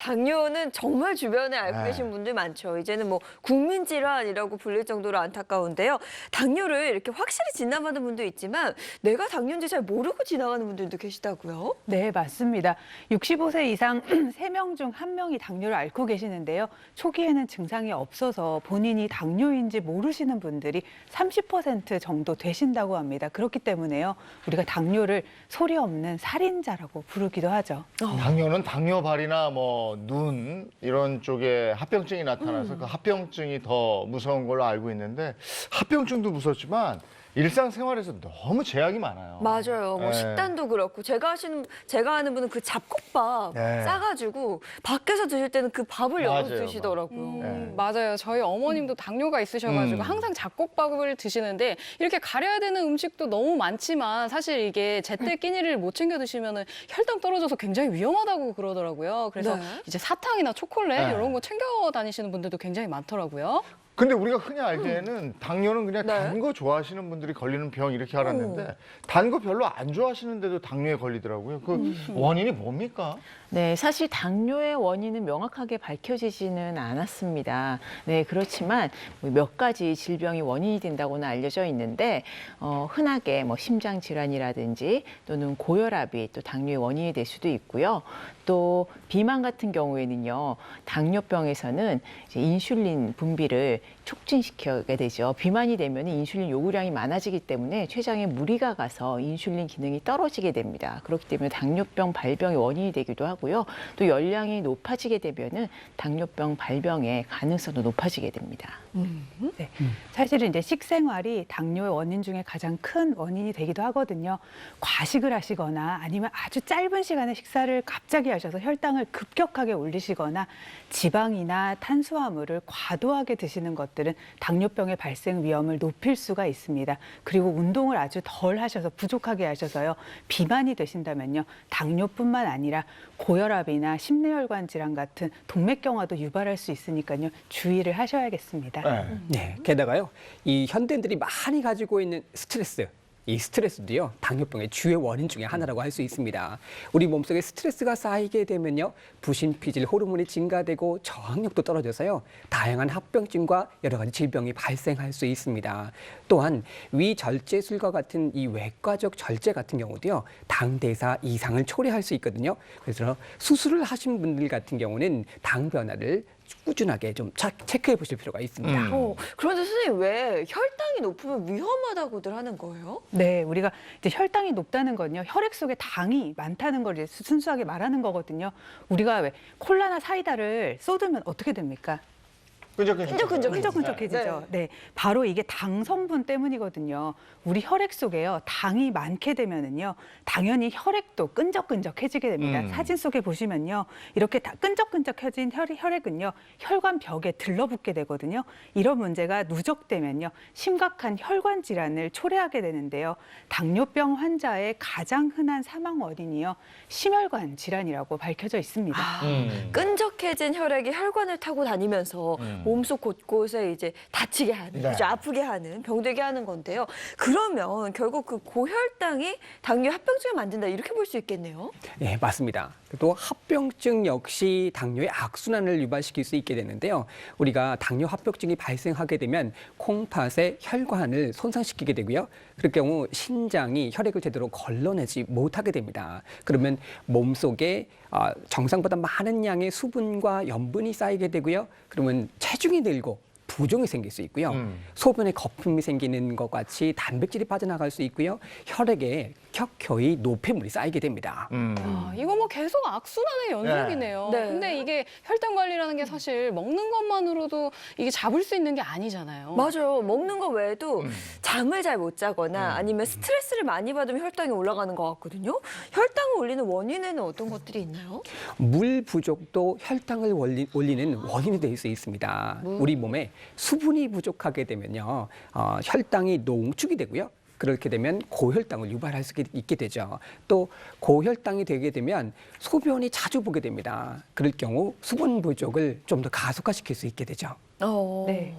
당뇨는 정말 주변에 알고 네. 계신 분들 많죠. 이제는 뭐 국민질환이라고 불릴 정도로 안타까운데요. 당뇨를 이렇게 확실히 진단받은 분도 있지만 내가 당뇨인지 잘 모르고 지나가는 분들도 계시다고요? 네, 맞습니다. 65세 이상 3명 중 1명이 당뇨를 앓고 계시는데요. 초기에는 증상이 없어서 본인이 당뇨인지 모르시는 분들이 30% 정도 되신다고 합니다. 그렇기 때문에요. 우리가 당뇨를 소리 없는 살인자라고 부르기도 하죠. 당뇨는 당뇨발이나 뭐 눈 이런 쪽에 합병증이 나타나서 그 합병증이 더 무서운 걸로 알고 있는데 합병증도 무섭지만 일상생활에서 너무 제약이 많아요. 맞아요. 뭐 네. 식단도 그렇고 제가 아는 분은 그 잡곡밥 네. 싸가지고 밖에서 드실 때는 그 밥을 열어서 맞아요. 드시더라고요. 네. 맞아요. 저희 어머님도 당뇨가 있으셔가지고 항상 잡곡밥을 드시는데 이렇게 가려야 되는 음식도 너무 많지만 사실 이게 제때 끼니를 못 챙겨 드시면 혈당 떨어져서 굉장히 위험하다고 그러더라고요. 그래서 네. 이제 사탕이나 초콜릿 네. 이런 거 챙겨 다니시는 분들도 굉장히 많더라고요. 근데 우리가 흔히 알기에는 당뇨는 그냥 네. 단 거 좋아하시는 분들이 걸리는 병 이렇게 알았는데 단 거 별로 안 좋아하시는데도 당뇨에 걸리더라고요. 그 원인이 뭡니까? 네, 사실 당뇨의 원인은 명확하게 밝혀지지는 않았습니다. 네, 그렇지만 몇 가지 질병이 원인이 된다고는 알려져 있는데 흔하게 뭐 심장 질환이라든지 또는 고혈압이 또 당뇨의 원인이 될 수도 있고요. 또 비만 같은 경우에는요, 당뇨병에서는 이제 인슐린 분비를 촉진시키게 되죠. 비만이 되면 인슐린 요구량이 많아지기 때문에 췌장에 무리가 가서 인슐린 기능이 떨어지게 됩니다. 그렇기 때문에 당뇨병 발병의 원인이 되기도 하고요. 또 열량이 높아지게 되면은 당뇨병 발병의 가능성도 높아지게 됩니다. 네, 사실은 이제 식생활이 당뇨의 원인 중에 가장 큰 원인이 되기도 하거든요. 과식을 하시거나 아니면 아주 짧은 시간에 식사를 갑자기 하셔서 혈당을 급격하게 올리시거나 지방이나 탄수화물을 과도하게 드시는 것들은 당뇨병의 발생 위험을 높일 수가 있습니다. 그리고 운동을 아주 덜 하셔서 부족하게 하셔서요. 비만이 되신다면요. 당뇨뿐만 아니라 고혈압이나 심뇌혈관 질환 같은 동맥경화도 유발할 수 있으니까요. 주의를 하셔야겠습니다. 네, 게다가요, 이 현대인들이 많이 가지고 있는 스트레스, 이 스트레스도요, 당뇨병의 주요 원인 중에 하나라고 할 수 있습니다. 우리 몸속에 스트레스가 쌓이게 되면요, 부신피질 호르몬이 증가되고 저항력도 떨어져서요, 다양한 합병증과 여러 가지 질병이 발생할 수 있습니다. 또한 위절제술과 같은 이 외과적 절제 같은 경우도요, 당대사 이상을 초래할 수 있거든요. 그래서 수술을 하신 분들 같은 경우는 당 변화를 꾸준하게 좀 체크해 보실 필요가 있습니다. 그런데 선생님 왜 혈당이 높으면 위험하다고들 하는 거예요? 네, 우리가 이제 혈당이 높다는 건요, 혈액 속에 당이 많다는 걸 이제 순수하게 말하는 거거든요. 우리가 왜 콜라나 사이다를 쏟으면 어떻게 됩니까? 끈적끈적해지죠. 네, 바로 이게 당 성분 때문이거든요. 우리 혈액 속에요, 당이 많게 되면은요, 당연히 혈액도 끈적끈적해지게 됩니다. 사진 속에 보시면요, 이렇게 다 끈적끈적해진 혈액은요, 혈관 벽에 들러붙게 되거든요. 이런 문제가 누적되면요, 심각한 혈관 질환을 초래하게 되는데요. 당뇨병 환자의 가장 흔한 사망 원인이요, 심혈관 질환이라고 밝혀져 있습니다. 끈적해진 혈액이 혈관을 타고 다니면서 몸속 곳곳에 이제 다치게 하는, 네. 그죠? 아프게 하는, 병되게 하는 건데요. 그러면 결국 그 고혈당이 당뇨 합병증을 만든다 이렇게 볼 수 있겠네요. 네, 맞습니다. 또 합병증 역시 당뇨의 악순환을 유발시킬 수 있게 되는데요. 우리가 당뇨 합병증이 발생하게 되면 콩팥의 혈관을 손상시키게 되고요. 그럴 경우 신장이 혈액을 제대로 걸러내지 못하게 됩니다. 그러면 몸속에 정상보다 많은 양의 수분과 염분이 쌓이게 되고요. 그러면 체중이 늘고 부종이 생길 수 있고요. 소변에 거품이 생기는 것 같이 단백질이 빠져나갈 수 있고요. 혈액에 켜켜이 노폐물이 쌓이게 됩니다. 이거 뭐 계속 악순환의 연속이네요. 네. 근데 이게 혈당 관리라는 게 사실 먹는 것만으로도 이게 잡을 수 있는 게 아니잖아요. 맞아요. 먹는 거 외에도 잠을 잘 못 자거나 아니면 스트레스를 많이 받으면 혈당이 올라가는 것 같거든요. 혈당을 올리는 원인에는 어떤 것들이 있나요? 물 부족도 혈당을 올리는 원인이 될 수 있습니다. 우리 몸에 수분이 부족하게 되면요, 혈당이 농축이 되고요. 그렇게 되면 고혈당을 유발할 수 있게 되죠. 또 고혈당이 되게 되면 소변이 자주 보게 됩니다. 그럴 경우 수분 부족을 좀 더 가속화시킬 수 있게 되죠. 네.